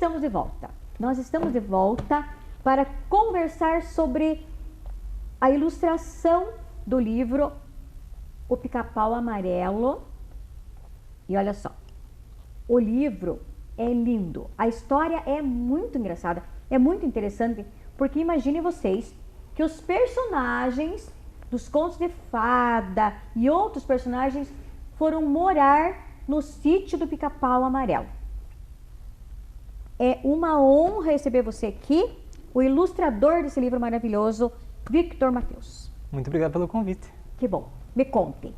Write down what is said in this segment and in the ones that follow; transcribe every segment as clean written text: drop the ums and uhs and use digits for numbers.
estamos de volta. Nós estamos de volta para conversar sobre a ilustração do livro O Pica-Pau Amarelo. E olha só, o livro é lindo, a história é muito engraçada, é muito interessante, porque imaginem vocês que os personagens dos contos de fada e outros personagens foram morar no sítio do Pica-Pau Amarelo. É uma honra receber você aqui, o ilustrador desse livro maravilhoso, Victor Matheus. Muito obrigado pelo convite. Que bom. Me conte,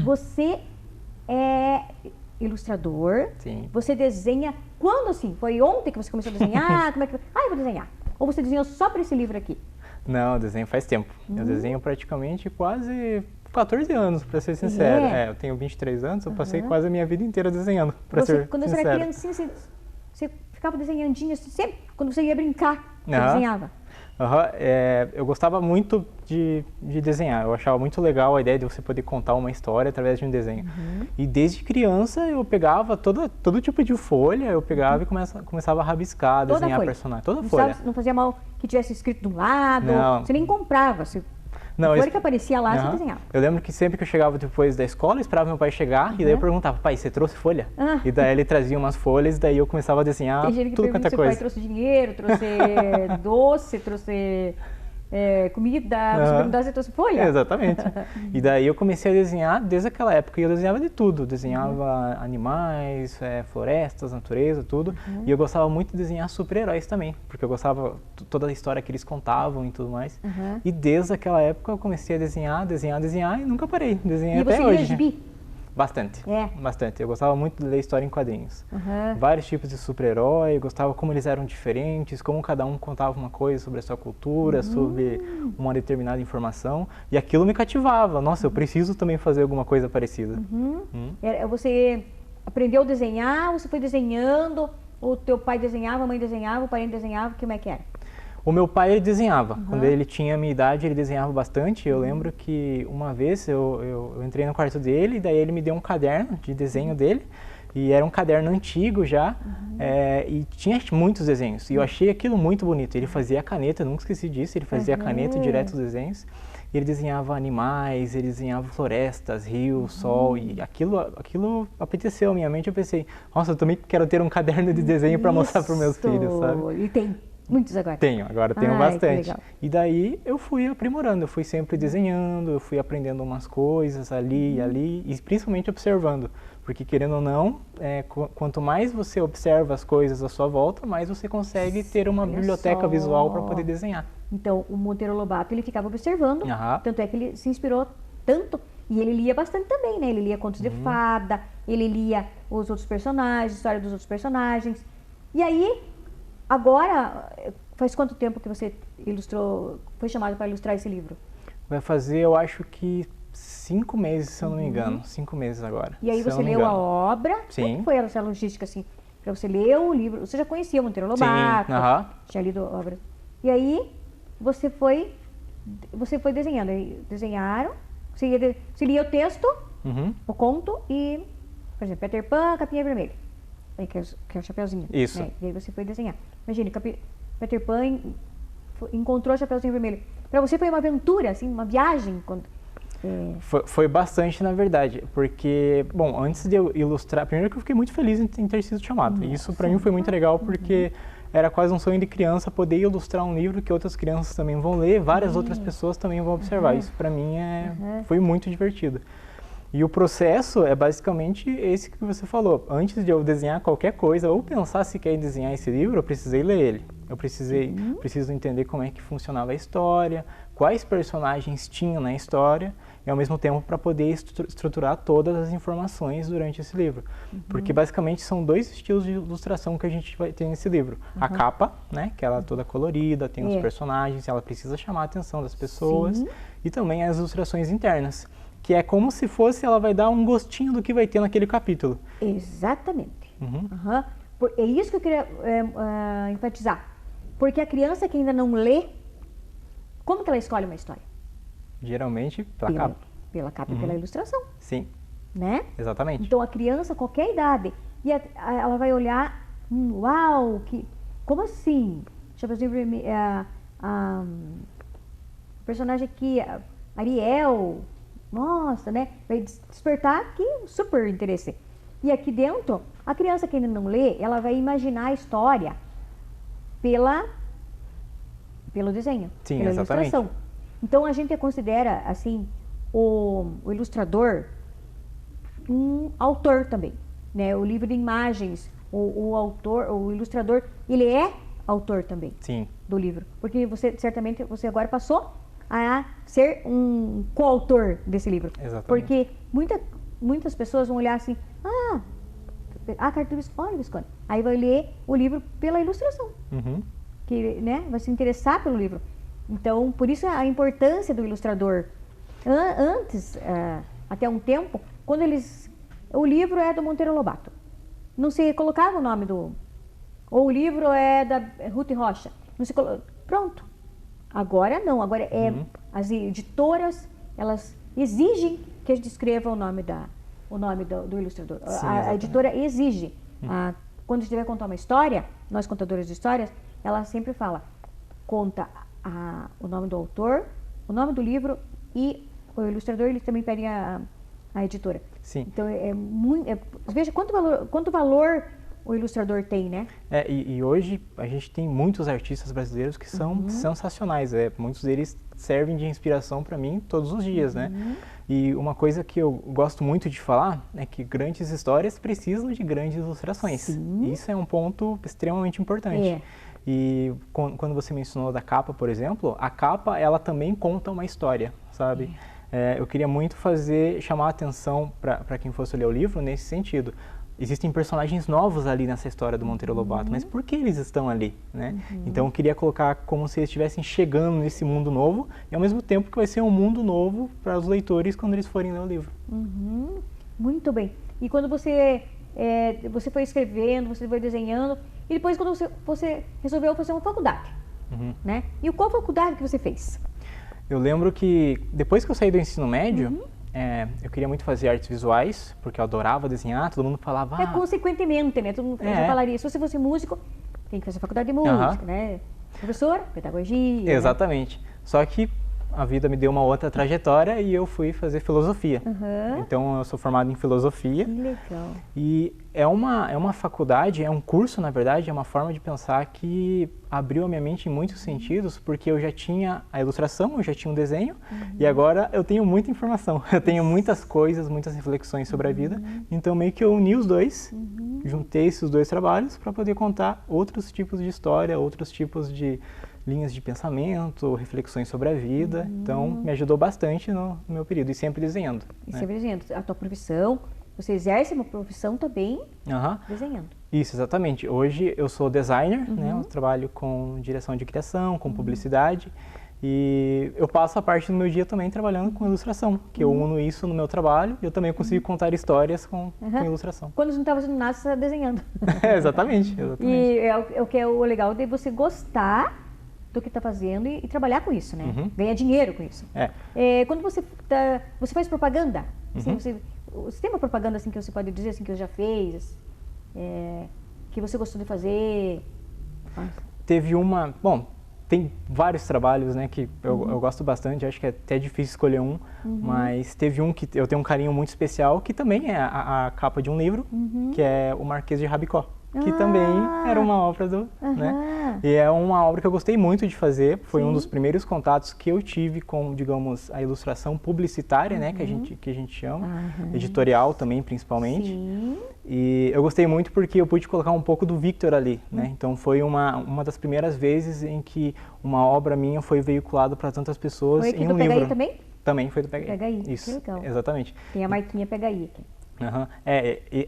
você é ilustrador, Sim. Você desenha, quando assim? Foi ontem que você começou a desenhar? Como é que... eu vou desenhar. Ou você desenhou só para esse livro aqui? Não, eu desenho faz tempo. Eu desenho praticamente quase 14 anos, para ser sincero. Eu tenho 23 anos, eu passei quase a minha vida inteira desenhando, para ser quando sincero. Você era criancinha, você ficava desenhandinho assim, sempre? Quando você ia brincar, você desenhava? Eu gostava muito de desenhar, eu achava muito legal a ideia de você poder contar uma história através de um desenho. E desde criança eu pegava todo tipo de folha, eu pegava e começava a rabiscar, desenhar personagem, toda folha. Não fazia mal que tivesse escrito de um lado, não. Você nem comprava, Não, a folha que aparecia lá, você desenhava. Eu lembro que sempre que eu chegava depois da escola, eu esperava meu pai chegar, e daí eu perguntava, pai, você trouxe folha? E daí ele trazia umas folhas, e daí eu começava a desenhar tudo quanto é coisa. Seu pai trouxe dinheiro, trouxe doce, trouxe comida, você perguntava se trouxe folha? Exatamente. E daí eu comecei a desenhar desde aquela época, e eu desenhava de tudo. Desenhava animais, florestas, natureza, tudo. E eu gostava muito de desenhar super-heróis também, porque eu gostava toda a história que eles contavam e tudo mais. E desde aquela época eu comecei a desenhar e nunca parei. Desenhei até hoje. E você lia gibi? Bastante, bastante. Eu gostava muito de ler história em quadrinhos. Vários tipos de super-herói, eu gostava como eles eram diferentes, como cada um contava uma coisa sobre a sua cultura, sobre uma determinada informação. E aquilo me cativava. Nossa, eu preciso também fazer alguma coisa parecida. Você aprendeu a desenhar, você foi desenhando, o teu pai desenhava, a mãe desenhava, o parente desenhava, como é que era? O meu pai, ele desenhava. Quando ele tinha a minha idade, ele desenhava bastante. Eu lembro que uma vez eu entrei no quarto dele, e daí ele me deu um caderno de desenho dele. E era um caderno antigo já, e tinha muitos desenhos. E eu achei aquilo muito bonito. Ele fazia a caneta, eu nunca esqueci disso, ele fazia a caneta direto os desenhos. Ele desenhava animais, ele desenhava florestas, rios, sol, e aquilo apeteceu a minha mente. Eu pensei, nossa, eu também quero ter um caderno de desenho para mostrar para os meus filhos, sabe? E tem muitos agora? Agora tenho bastante. E daí eu fui aprimorando, eu fui sempre desenhando, eu fui aprendendo umas coisas ali e ali, e principalmente observando. Porque querendo ou não, quanto mais você observa as coisas à sua volta, mais você consegue ter uma biblioteca visual para poder desenhar. Então, o Monteiro Lobato, ele ficava observando, tanto é que ele se inspirou tanto, e ele lia bastante também, né? Ele lia contos de fada, ele lia os outros personagens, a história dos outros personagens. E aí, agora, faz quanto tempo que você foi chamado para ilustrar esse livro? Vai fazer, eu acho que 5 meses, se eu não me engano. 5 meses agora. E aí você leu a obra? Sim. Como foi essa logística, assim, para você ler o livro? Você já conhecia o Monteiro Lobato? Sim, tinha lido a obra. E aí, você foi desenhando. Desenharam, você lia o texto, o conto e, por exemplo, Peter Pan, Capinha Vermelha. Que é o Chapeuzinho. Isso. E aí você foi desenhar. Imagine, Peter Pan encontrou o Chapeuzinho Vermelho. Para você foi uma aventura, assim, uma viagem? Foi bastante, na verdade, porque, bom, antes de eu ilustrar, primeiro que eu fiquei muito feliz em ter sido chamado. E isso para mim foi muito legal, porque era quase um sonho de criança poder ilustrar um livro que outras crianças também vão ler, várias outras pessoas também vão observar. Isso para mim foi muito divertido. E o processo é basicamente esse que você falou. Antes de eu desenhar qualquer coisa ou pensar se quer desenhar esse livro, eu precisei ler ele. Eu preciso entender como é que funcionava a história, quais personagens tinham na história, e ao mesmo tempo para poder estruturar todas as informações durante esse livro. Porque basicamente são 2 estilos de ilustração que a gente vai ter nesse livro. A capa, né, que ela é toda colorida, tem os personagens, ela precisa chamar a atenção das pessoas, e também as ilustrações internas, que é como se fosse, ela vai dar um gostinho do que vai ter naquele capítulo. Exatamente. É isso que eu queria enfatizar. Porque a criança que ainda não lê, como que ela escolhe uma história? Geralmente pela capa. Pela capa e pela ilustração. Sim. Né? Exatamente. Então a criança, qualquer idade, ela vai olhar Uau, como assim? Deixa eu ver, o personagem aqui, Ariel, nossa, né? Vai despertar aqui um super interesse. E aqui dentro, a criança que ainda não lê, ela vai imaginar a história pelo desenho, Sim, pela exatamente. ilustração. Então a gente considera assim o ilustrador um autor também, né? O livro de imagens, o autor, o ilustrador, ele é autor também. Sim. Do livro, porque certamente você agora passou a ser um coautor desse livro. Exatamente. Porque muitas pessoas vão olhar assim, carta do Visconde. Aí vai ler o livro pela ilustração, que, né, vai se interessar pelo livro. Então, por isso a importância do ilustrador. Antes, até um tempo, quando o livro é do Monteiro Lobato, não se colocava o nome ou o livro é da Ruth Rocha, não se pronto. Agora não, agora as editoras, elas exigem que a gente escreva o nome do ilustrador. Sim, a editora exige. Quando a gente vai contar uma história, nós contadores de histórias, ela sempre conta o nome do autor, o nome do livro e o ilustrador, eles também pedem a editora. Sim. Então, veja quanto valor o ilustrador tem, né? E hoje a gente tem muitos artistas brasileiros que são sensacionais. Muitos deles servem de inspiração para mim todos os dias, né? E uma coisa que eu gosto muito de falar é que grandes histórias precisam de grandes ilustrações. Sim. Isso é um ponto extremamente importante. E quando você mencionou da capa, por exemplo, a capa ela também conta uma história, sabe? Eu queria muito chamar a atenção para quem fosse ler o livro nesse sentido. Existem personagens novos ali nessa história do Monteiro Lobato, mas por que eles estão ali, né? Então eu queria colocar como se eles estivessem chegando nesse mundo novo e ao mesmo tempo que vai ser um mundo novo para os leitores quando eles forem ler o livro. Muito bem. E quando você foi escrevendo, você foi desenhando, e depois quando você resolveu fazer uma faculdade, né? E qual faculdade que você fez? Eu lembro que depois que eu saí do ensino médio, eu queria muito fazer artes visuais, porque eu adorava desenhar, todo mundo falava... consequentemente, né? Todo mundo falaria, se você fosse músico, tem que fazer faculdade de música, né? Professor, pedagogia... Exatamente. Né? Só que a vida me deu uma outra trajetória e eu fui fazer filosofia. Então eu sou formado em filosofia. Que legal. E é uma faculdade, é um curso, na verdade, é uma forma de pensar que abriu a minha mente em muitos sentidos, porque eu já tinha a ilustração, eu já tinha um desenho, e agora eu tenho muita informação, eu tenho muitas coisas, muitas reflexões sobre a vida, então meio que eu uni os dois, juntei esses dois trabalhos para poder contar outros tipos de história, outros tipos de linhas de pensamento, reflexões sobre a vida, então me ajudou bastante no meu período, e sempre desenhando. E sempre desenhando. A tua profissão, você exerce uma profissão também desenhando. Isso, exatamente. Hoje eu sou designer, né? Eu trabalho com direção de criação, com publicidade, e eu passo a parte do meu dia também trabalhando com ilustração, que eu uno isso no meu trabalho, e eu também consigo contar histórias com ilustração. Quando você não estava fazendo nada, você estava desenhando. Exatamente. E o que é o legal de você gostar do que está fazendo e trabalhar com isso, né? Ganhar dinheiro com isso. Quando você faz propaganda, assim, você tem uma propaganda assim que você pode dizer assim que você já fez, que você gostou de fazer? Teve tem vários trabalhos, né, que eu gosto bastante, acho que é até difícil escolher um, mas teve um que eu tenho um carinho muito especial, que também é a capa de um livro, que é o Marquês de Rabicó, que também era uma obra né? E é uma obra que eu gostei muito de fazer, foi um dos primeiros contatos que eu tive com, digamos, a ilustração publicitária, né, que a gente chama, editorial também, principalmente. Sim. E eu gostei muito porque eu pude colocar um pouco do Victor ali, né? Então foi uma das primeiras vezes em que uma obra minha foi veiculada para tantas pessoas foi aqui em um do livro. PHI também? Também foi do PHI. PHI, isso, que legal. Exatamente. Tem a marquinha PHI aqui.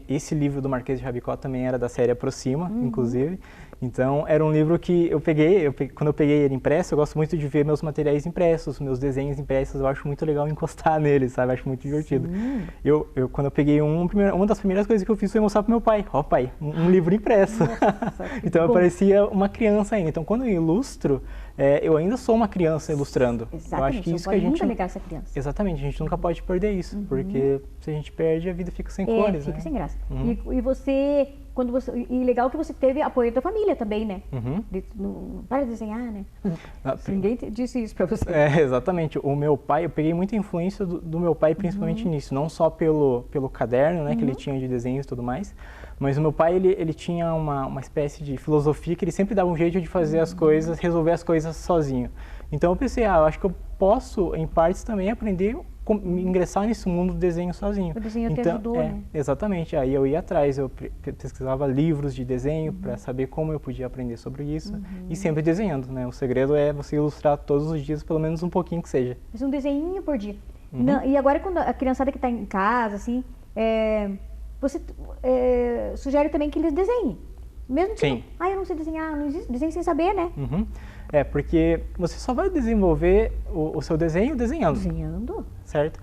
Esse livro do Marquês de Rabicó também era da série Aproxima, inclusive. Então, era um livro que quando eu peguei ele impresso, eu gosto muito de ver meus materiais impressos, meus desenhos impressos, eu acho muito legal encostar neles, sabe? Eu acho muito divertido. Quando eu peguei uma das primeiras coisas que eu fiz foi mostrar pro meu pai. Ó, pai, um livro impresso. Nossa, então, eu parecia uma criança ainda. Então, quando eu ilustro, eu ainda sou uma criança ilustrando. Exatamente, eu acho que isso que a gente nunca negar essa criança. Exatamente, a gente nunca pode perder isso, porque se a gente perde, a vida fica sem cores, fica né? sem graça. E você quando você, e legal que você teve apoio da família também, né? Uhum. Não para de desenhar, né? Ah, Ninguém disse isso pra você. Exatamente. O meu pai, eu peguei muita influência do meu pai, principalmente nisso. Não só pelo caderno, né, que ele tinha de desenhos e tudo mais, mas o meu pai, ele tinha uma espécie de filosofia que ele sempre dava um jeito de fazer as coisas, resolver as coisas sozinho. Então eu pensei, eu acho que eu posso, em partes, também aprender ingressar nesse mundo do desenho sozinho. O desenho te ajudou, né? Exatamente. Aí eu ia atrás, eu pesquisava livros de desenho para saber como eu podia aprender sobre isso e sempre desenhando, né? O segredo é você ilustrar todos os dias, pelo menos um pouquinho que seja. Mas um desenhinho por dia. Não, e agora quando a criançada que está em casa, assim, você sugere também que eles desenhem. Mesmo que Sim. eu não sei desenhar, não existe desenho sem saber, né? Porque você só vai desenvolver o seu desenho desenhando. Desenhando. Certo?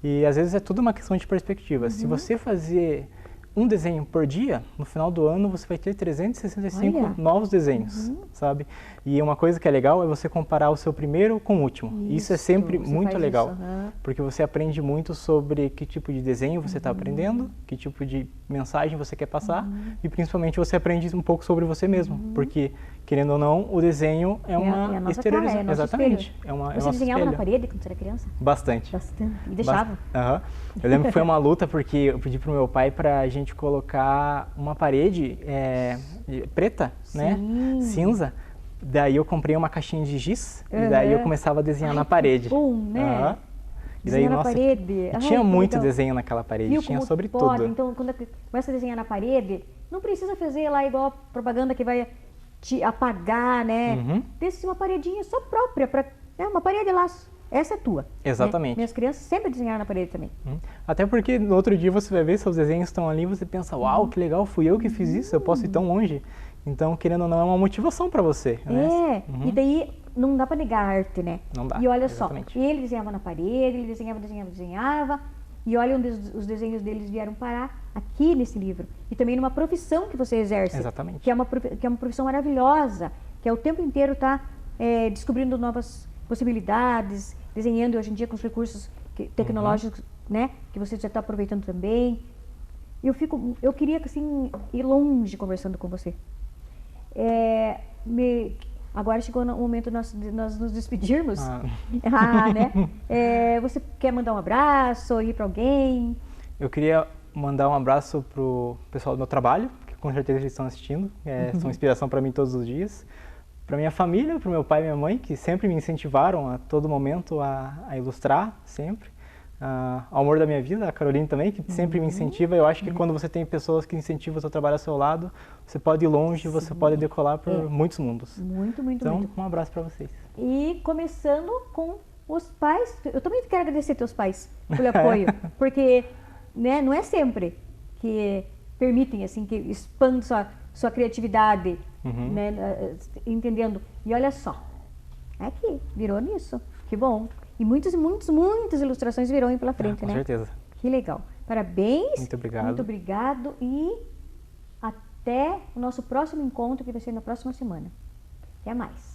E às vezes é tudo uma questão de perspectiva. Se você fazer um desenho por dia, no final do ano você vai ter 365 Olha. novos desenhos, sabe? E uma coisa que é legal é você comparar o seu primeiro com o último. Isso é sempre você muito faz legal, isso, porque você aprende muito sobre que tipo de desenho você está aprendendo, que tipo de mensagem você quer passar e principalmente você aprende um pouco sobre você mesmo, porque querendo ou não, o desenho é uma nossa exteriorização. cara, é nosso Exatamente. espelho. Você desenhava na parede quando você era criança? Bastante. Bastante. E deixava? Eu lembro que foi uma luta porque eu pedi pro meu pai pra gente colocar uma parede preta, né? Cinza. Daí eu comprei uma caixinha de giz e daí eu começava a desenhar na parede. Bom, né? E daí, Desenhar na parede. Tinha muito legal. desenho naquela parede, Viu tinha como sobre pode? tudo. Então, quando começa a desenhar na parede, não precisa fazer lá igual a propaganda que vai te apagar, né? Deixa uma paredinha só própria, uma parede lá, essa é tua. Exatamente. Né? Minhas crianças sempre desenharam na parede também. Até porque no outro dia você vai ver seus desenhos estão ali e você pensa, uau, que legal, fui eu que fiz isso, eu posso ir tão longe. Então, querendo ou não, é uma motivação para você. Né? E daí não dá para negar a arte, né? Não dá, E olha exatamente. só, ele desenhava na parede, ele desenhava, e olha onde os desenhos deles vieram parar, aqui nesse livro. E também numa profissão que você exerce. Exatamente. Que é uma profissão maravilhosa, que é o tempo inteiro descobrindo novas possibilidades, desenhando hoje em dia com os recursos tecnológicos, né? Que você já está aproveitando também. Eu queria, assim, ir longe conversando com você. Agora chegou o momento de nós nos despedirmos. Né? Você quer mandar um abraço, ir para alguém? Eu queria mandar um abraço pro pessoal do meu trabalho, que com certeza eles estão assistindo, são inspiração para mim todos os dias. Para minha família, para meu pai e minha mãe, que sempre me incentivaram a todo momento a ilustrar, sempre. Ao amor da minha vida, a Caroline também, que sempre me incentiva. Eu acho que quando você tem pessoas que incentivam o seu trabalho ao seu lado, você pode ir longe, você pode decolar por muitos mundos. Muito. Então, um abraço para vocês. E começando com os pais, eu também quero agradecer teus pais pelo apoio, porque, né, não é sempre que permitem, assim, que expandam sua criatividade, né, entendendo. E olha só, que virou nisso, que bom. E muitas ilustrações virão aí pela frente, com né? Com certeza. Que legal. Parabéns. Muito obrigado. Muito obrigado e até o nosso próximo encontro, que vai ser na próxima semana. Até mais.